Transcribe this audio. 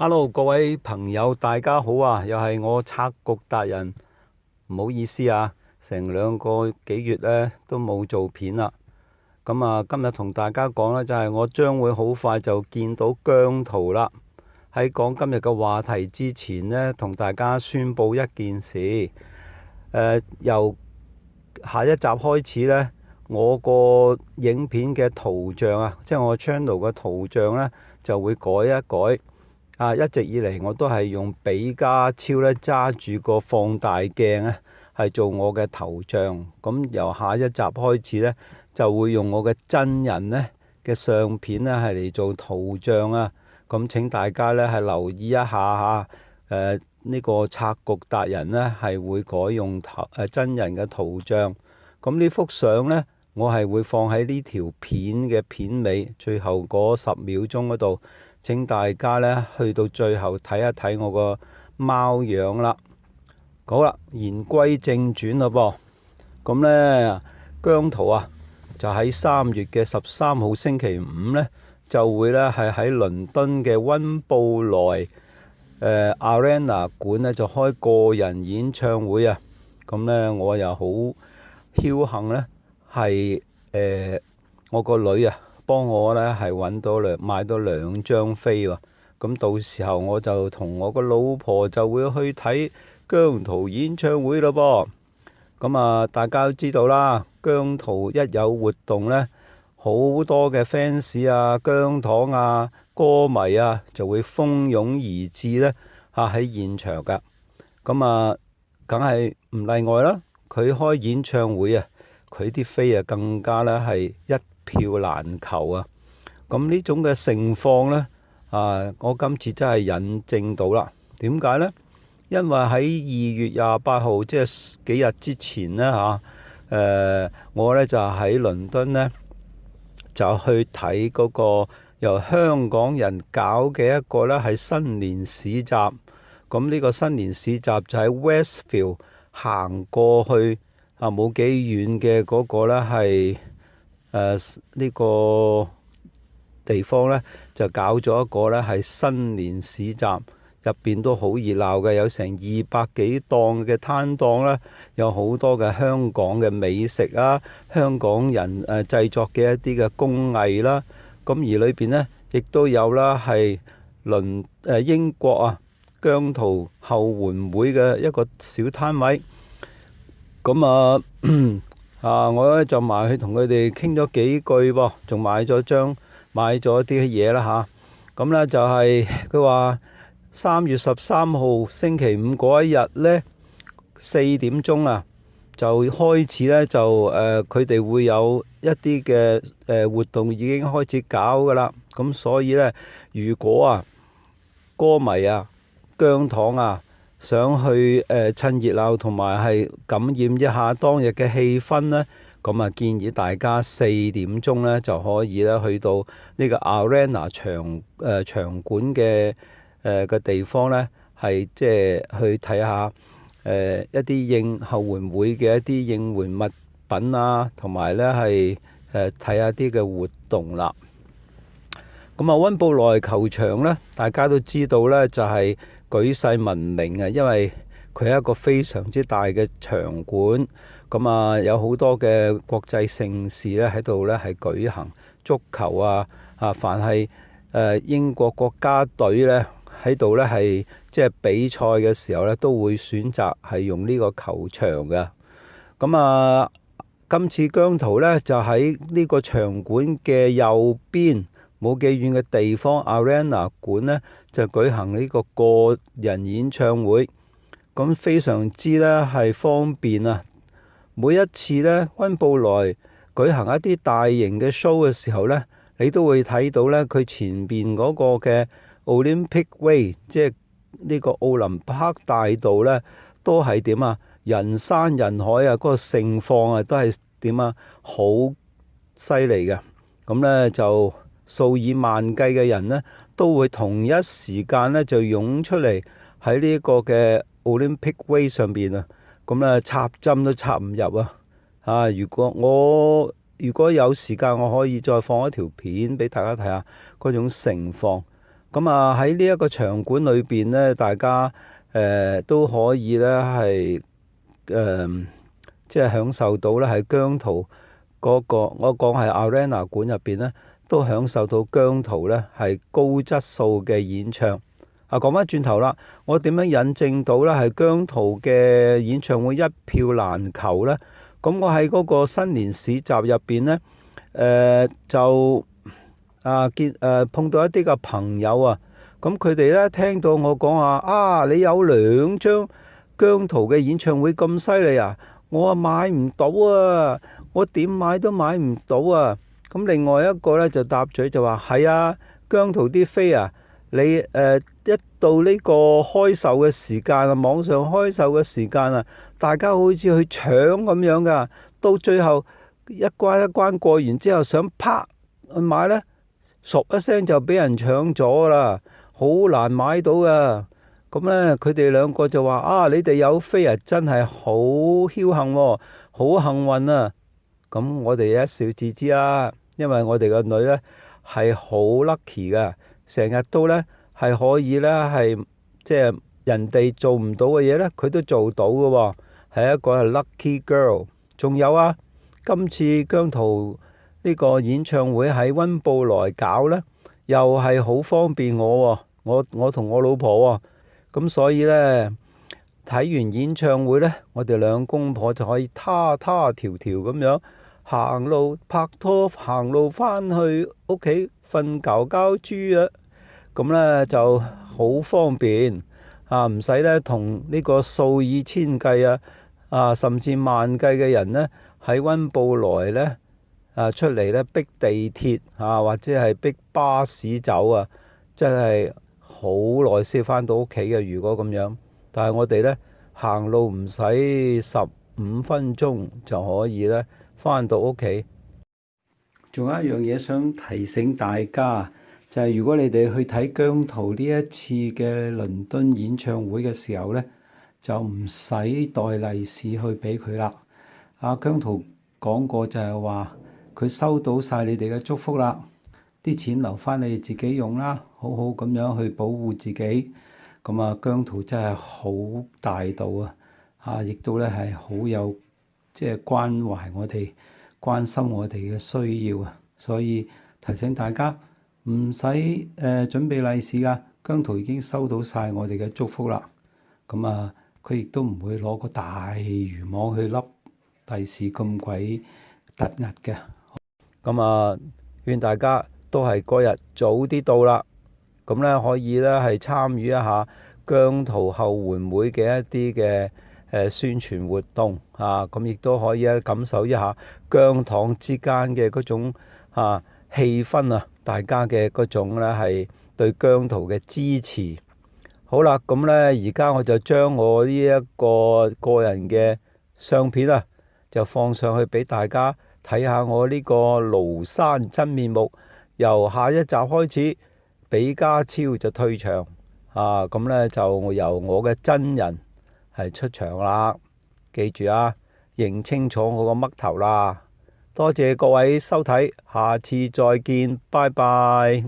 Hello，各位朋友，大家好啊！又係我拆局達人，唔好意思啊，成兩個幾月呢都冇做片啦。咁啊，今日同大家講呢，就係我將會好快就見到姜濤啦。喺講今日嘅話題之前呢，同大家宣佈一件事。由下一集開始呢，我個影片嘅圖像啊，即係我 channel 嘅圖像呢，就會改一改。一直以嚟我都係用比加超咧揸住個放大鏡咧，係做我嘅頭像。咁由下一集開始咧，就會用我嘅真人咧嘅相片咧係嚟做圖像啊。咁請大家咧係留意一下嚇。呢個拆局達人咧係會改用真人嘅圖像。咁呢幅相咧，我係會放喺呢條片嘅片尾最後嗰10秒鐘嗰度。請大家咧去到最後睇一睇我個貓樣啦。好啦，言歸正傳啦噃。咁咧，姜濤啊，就喺3月嘅13號星期五咧，就會咧係喺倫敦嘅溫布萊Arena 館咧就開個人演唱會啊。咁咧，我又好僥倖咧，係我個女啊，幫我咧係買到2張飛喎。咁到時候我就同我個老婆就會去睇姜濤演唱會咯噃。咁啊，大家都知道啦，姜濤一有活動咧，好多嘅 fans 啊、姜糖啊、歌迷啊就會蜂擁而至咧喺現場噶。咁啊，梗係唔例外啦。佢開演唱會啊，佢啲飛啊更加咧係一票難求啊！咁呢種嘅盛況呢，我今次真係引證到啦。點解呢？因為喺2月28號，即係幾日之前呢，我呢就喺倫敦呢，就去睇嗰個由香港人搞嘅一個呢係新年市集。咁呢個新年市集就喺 Westfield 行過去冇幾遠嘅嗰個呢係呢個地方呢，就搞咗一個呢係新年市集，入邊都好熱鬧嘅，有成200幾檔嘅攤檔啦，有好多嘅香港嘅美食啊，香港人製作嘅一啲嘅工藝啦。咁而裏邊呢，亦都有啦係英國姜濤後援會嘅一個小攤位。咁我咧就埋去同佢哋傾咗幾句噃，仲買咗啲嘢啦嚇。咁咧就係佢話3月13號星期五嗰一日咧4點鐘就開始咧就佢哋會有一啲嘅活動已經開始搞噶啦。咁所以咧，如果歌迷姜糖想去趁熱鬧同埋係感染一下當日嘅氣氛呢，咁建議大家4點鐘呢就可以咧去到呢個 Arena 場館嘅地方呢，係即係去睇下一啲後援會嘅一啲應援物品同埋呢係睇下啲嘅活動啦。咁溫布萊球場呢，大家都知道呢就係舉世聞名因為佢係一個非常之大嘅場館。咁有好多嘅國際盛事咧喺度咧係舉行，足球凡係英國國家隊咧喺度咧係即係比賽嘅時候咧都會選擇係用呢個球場嘅。咁今次姜濤咧就喺呢個場館嘅右邊冇幾遠嘅地方 Arena 館咧就舉行呢個人演唱會。咁非常之咧係方便每一次咧溫布萊舉行一啲大型嘅 show 嘅時候咧，你都會睇到咧佢前邊嗰個嘅 Olympic Way， 即係呢個奧林匹克大道咧，都係點人山人海嗰個盛況都係點好犀利嘅。咁咧就數以萬計嘅人咧都會同一時間咧就湧出嚟喺呢個嘅 Olympic Way 上邊咁咧插針都插唔入如果有時間，我可以再放一條片俾大家睇下嗰種盛況。咁啊喺呢一個場館裏邊呢，大家都可以呢係即係享受到呢係姜濤嗰個，我講係 Arena 館入邊呢，都享受到姜濤呢係高質素嘅演唱。講翻轉頭啦，我點樣引證到呢係姜濤嘅演唱會一票難求呢？咁我喺嗰個新年市集入邊呢，就碰到一啲嘅朋友啊，咁佢哋呢聽到我講話你有2張姜濤嘅演唱會咁犀利啊，我買唔到啊，我點買都買唔到啊。咁另外一個呢就搭嘴就話係啊，姜濤啲飛啊，你一到呢個開售嘅時間啊，網上開售嘅時間啊，大家好似去搶咁樣噶，到最後一關一關過完之後，想啪去買呢，唰一聲就俾人搶咗啦，好難買到噶。咁呢，佢哋兩個就話你哋有飛啊，真係好僥幸喎，好幸運啊。咁我哋一笑置之啦，因為我哋個女呢係好 lucky 噶，成日都呢係可以呢係即係人哋做唔到嘅嘢呢，佢都做到嘅喎，係一個 lucky girl。仲有今次姜濤呢個演唱會喺溫布萊搞呢，又係好方便我喎，我同我老婆喎。咁所以呢，睇完演唱會呢，我哋兩公婆就可以他條條咁樣行路拍拖，行路返去屋企瞓覺豬啊！咁呢就好方便唔使呢同呢個數以千計甚至萬計嘅人呢喺溫布萊呢出嚟呢逼地鐵或者係逼巴士走真係好耐先返到屋企嘅。如果咁樣，但係我哋呢行路唔使15分鐘就可以呢返到屋企。仲有一樣嘢想提醒大家，就係如果你哋去睇姜濤呢一次嘅倫敦演唱會嘅時候呢，就唔使帶利是去俾佢啦。姜濤講過就係話，佢收到晒你哋嘅祝福啦，啲錢留返你自己用啦，好好咁樣去保護自己。咁姜濤真係好大度亦都咧係好有即係關懷我哋、關心我哋嘅需要所以提醒大家唔使準備利是噶，姜濤已經收到晒我哋嘅祝福啦。咁佢亦都唔會攞個大魚網去笠利是咁鬼突兀嘅。咁勸大家都係嗰日早啲到啦，咁咧可以咧係參與一下姜濤後援會嘅一啲嘅宣傳活動咁亦都可以感受一下姜糖之間嘅嗰種氣氛大家嘅嗰種咧係對姜濤嘅支持。好啦，咁咧而家我就將我呢一個個人嘅相片就放上去俾大家睇下我呢個廬山真面目。由下一集開始，比家超就退場咁咧就由我嘅真人係出場啦。記住認清楚我個嘜頭啦。多謝各位收睇，下次再見，拜拜。